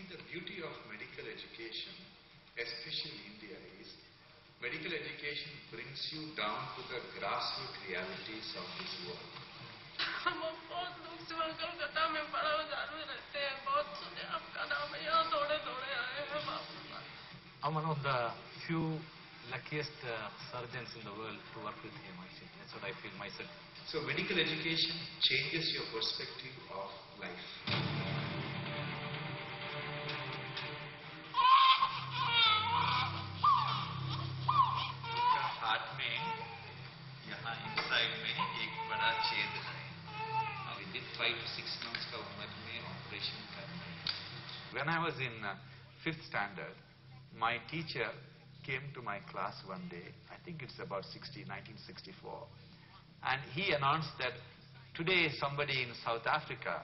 the beauty of medical education, especially in India, is medical education brings you down to the grassroots realities of this world. हम बहुत लोग civil Calcutta में बड़ा बाजार में रहते हैं, बहुत सुने आपका नाम है, यहाँ दौड़े दौड़े आए हैं बाप रे बाप. I'm one of the few luckiest surgeons in the world to work with him, actually. That's what I feel myself. So medical education changes your perspective of life. Heart में यहाँ inside में एक बड़ा छेद है. Within 5 to 6 months का उम्र में operation करना है. When I was in 5th standard, my teacher came to my class one day. I think it's about 1964, and he announced that today somebody in South Africa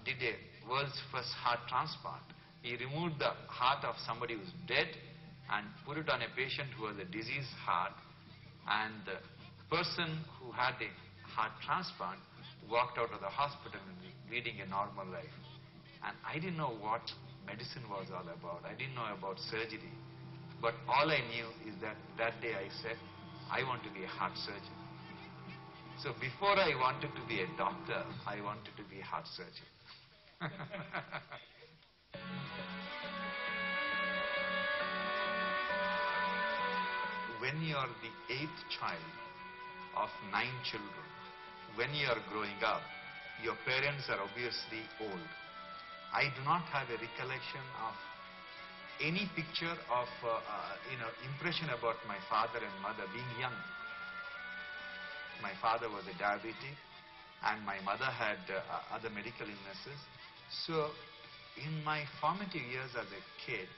did a world's first heart transplant. He removed the heart of somebody who was dead and put it on a patient who was a diseased heart, and the person who had a heart transplant walked out of the hospital leading a normal life. And I didn't know what medicine was all about. I didn't know about surgery. But all I knew is that that day I said, I want to be a heart surgeon. So before I wanted to be a doctor, I wanted to be a heart surgeon. When you are the 8th child of 9 children, when you are growing up, your parents are obviously old. I do not have a recollection of any picture of, impression about my father and mother being young. My father was a diabetic and my mother had other medical illnesses. So in my formative years as a kid,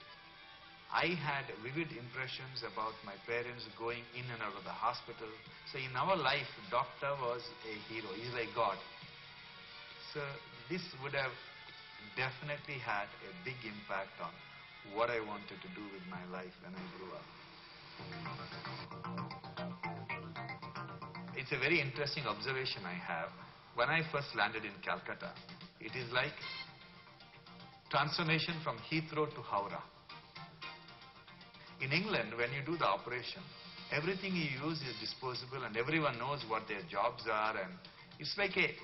I had vivid impressions about my parents going in and out of the hospital. So in our life, doctor was a hero. He's like God. So this would have definitely had a big impact on what I wanted to do with my life when I grew up. It's a very interesting observation I have. When I first landed in Calcutta, it is like transformation from Heathrow to Howrah. In England, when you do the operation, everything you use is disposable and everyone knows what their jobs are, and it's like a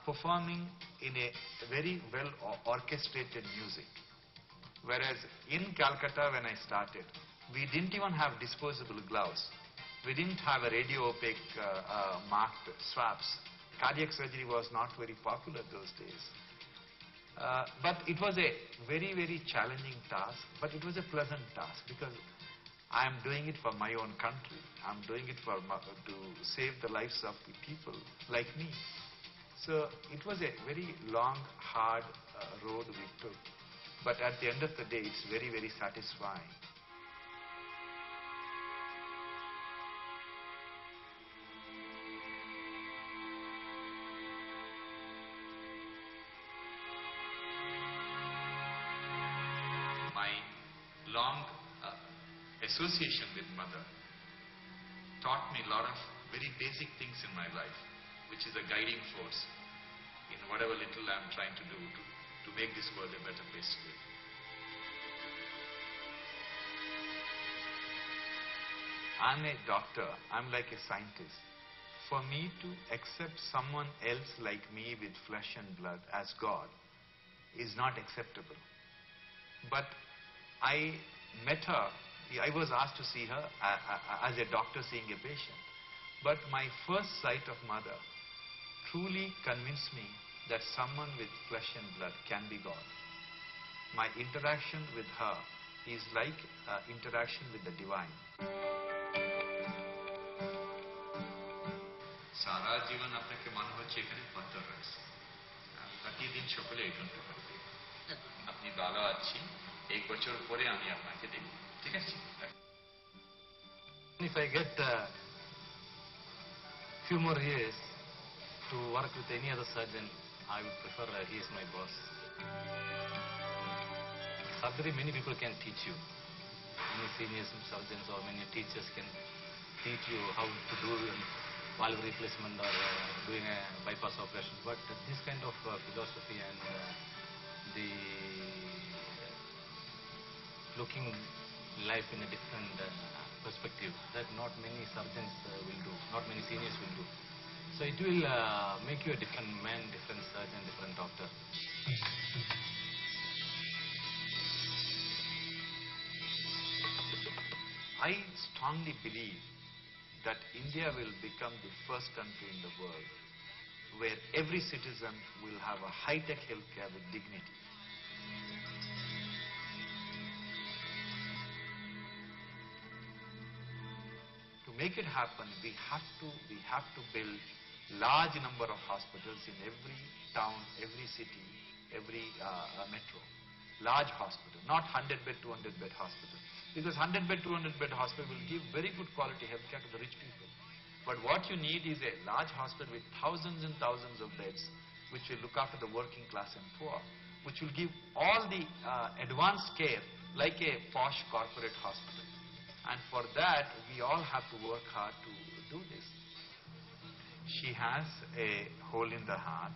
performing in a very well orchestrated music. Whereas in Calcutta when I started, we didn't even have disposable gloves. We didn't have a radio opaque marked swabs. Cardiac surgery was not very popular those days. But it was a very, very challenging task, but it was a pleasant task because I am doing it for my own country. I'm doing it to save the lives of the people like me. So it was a very long, hard road we took. But at the end of the day, it's very, very satisfying. My long association with mother taught me a lot of very basic things in my life, which is a guiding force in whatever little I'm trying to do to make this world a better place to live. I'm a doctor, I'm like a scientist. For me to accept someone else like me with flesh and blood as God is not acceptable. But I met her, I was asked to see her as a doctor seeing a patient. But my first sight of mother truly convinced me that someone with flesh and blood can be God. My interaction with her is like interaction with the divine. সারা জীবন আপনাকে মনে হচ্ছে এখানে পাথর রয়েছে, আমি কাটিয়ে দিন সকলে এই ঘন্টা করবে, আপনি ভালো আছি, 1 বছর পরে আমি আপনাকে দেখব, ঠিক আছে? If I get few more years to work with any other surgeon, I would prefer he is my boss. Surgery, many people can teach you. Many senior surgeons or many teachers can teach you how to do valve replacement or doing a bypass operation. But this kind of philosophy and the looking life in a different perspective that not many surgeons will do, not many seniors will do. So it will make you a different man, different surgeon, different doctor. I strongly believe that India will become the first country in the world where every citizen will have a high-tech healthcare with dignity. To make it happen, we have to build large number of hospitals in every town, every city, every metro. Large hospital, not 100-bed, 200-bed hospital. Because 100-bed, 200-bed hospital will give very good quality healthcare to the rich people. But what you need is a large hospital with thousands and thousands of beds, which will look after the working class and poor, which will give all the advanced care like a posh corporate hospital. And for that, we all have to work hard to do this. She has a hole in the heart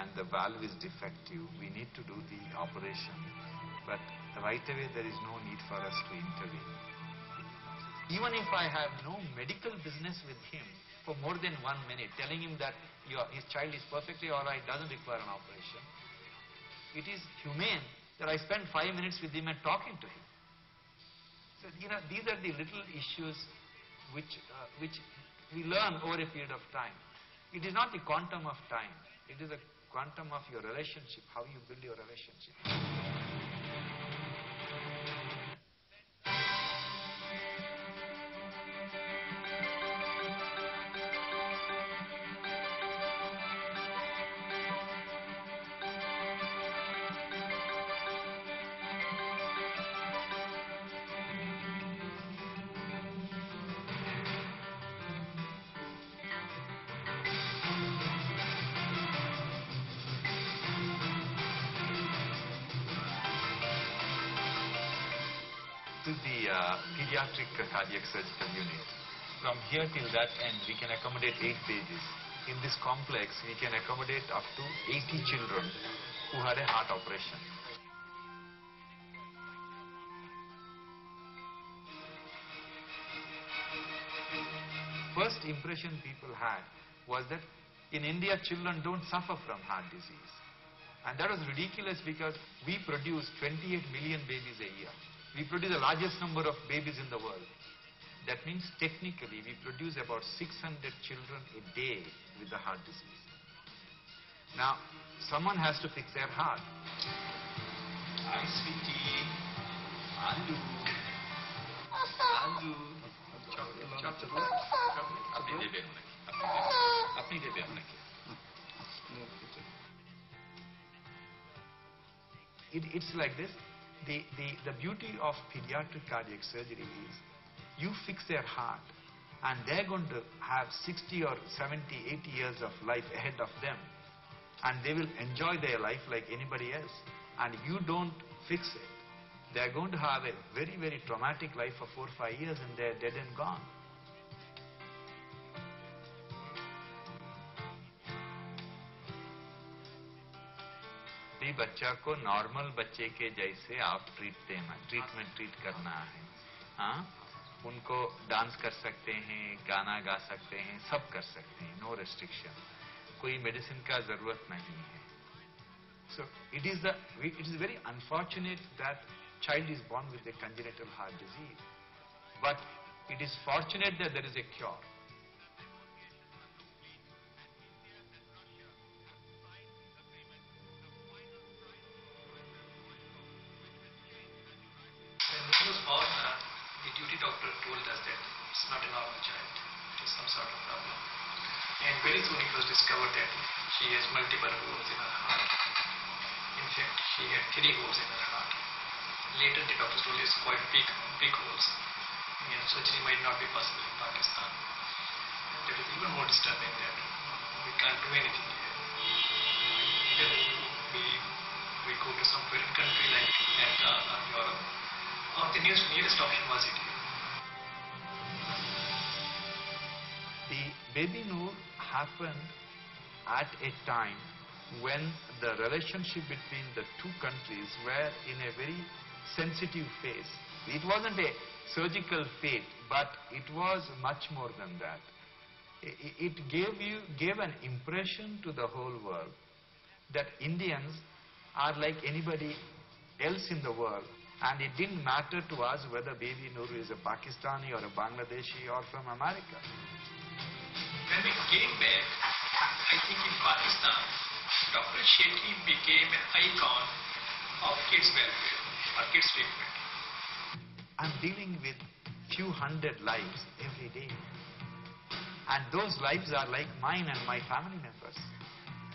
and the valve is defective. We need to do the operation. But right away, there is no need for us to intervene. Even if I have no medical business with him for more than 1 minute, telling him that his child is perfectly all right, doesn't require an operation, it is humane that I spend 5 minutes with him and talking to him. So, these are the little issues which we learn over a period of time. It is not the quantum of time. It is the quantum of your relationship, how you build your relationship. To the pediatric cardiac surgical unit. From here till that end, we can accommodate 8 babies. In this complex, we can accommodate up to 80 children who had a heart operation. First impression people had was that in India, children don't suffer from heart disease. And that was ridiculous because we produce 28 million babies a year. We produce the largest number of babies in the world. That means technically we produce about 600 children a day with the heart disease. Now, someone has to fix their heart. Hi, sweetie. Aloo. Aloo. Chocolate. Apni debe hum raki. Apni debe hum raki. It's like this. The beauty of pediatric cardiac surgery is you fix their heart and they're going to have 60 or 70, 80 years of life ahead of them and they will enjoy their life like anybody else. And if you don't fix it, they're going to have a very, very traumatic life for 4 or 5 years and they're dead and gone. बच्चा को normal बच्चे के जैसे आप treat करना है. हाँ, उनको डांस कर सकते हैं, गाना गा सकते हैं, सब कर सकते हैं, नो रेस्ट्रिक्शन. कोई मेडिसिन का जरूरत नहीं है. So it is very unfortunate that child is born with a congenital heart disease, but it is fortunate that there is a cure. When he was born, the duty doctor told us that it's not a normal child, it is some sort of problem. And very soon it was discovered that she has multiple holes in her heart. In fact, she had 3 holes in her heart. Later the doctor told us quite big holes. And surgery might not be possible in Pakistan. And that is even more disturbing that we can't do anything here. Either we go to some foreign country like America or Europe, or the nearest option was India. The Baby Noor happened at a time when the relationship between the two countries were in a very sensitive phase. It wasn't a surgical fate, but it was much more than that. It gave an impression to the whole world that Indians are like anybody else in the world, and it didn't matter to us whether baby Nuru is a Pakistani or a Bangladeshi or from America. When we came back, I think in Pakistan, Dr. Shetty became an icon of kids' welfare or kids' treatment. I'm dealing with few hundred lives every day. And those lives are like mine and my family members.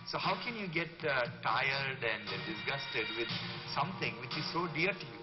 So how can you get tired and disgusted with something which is so dear to you?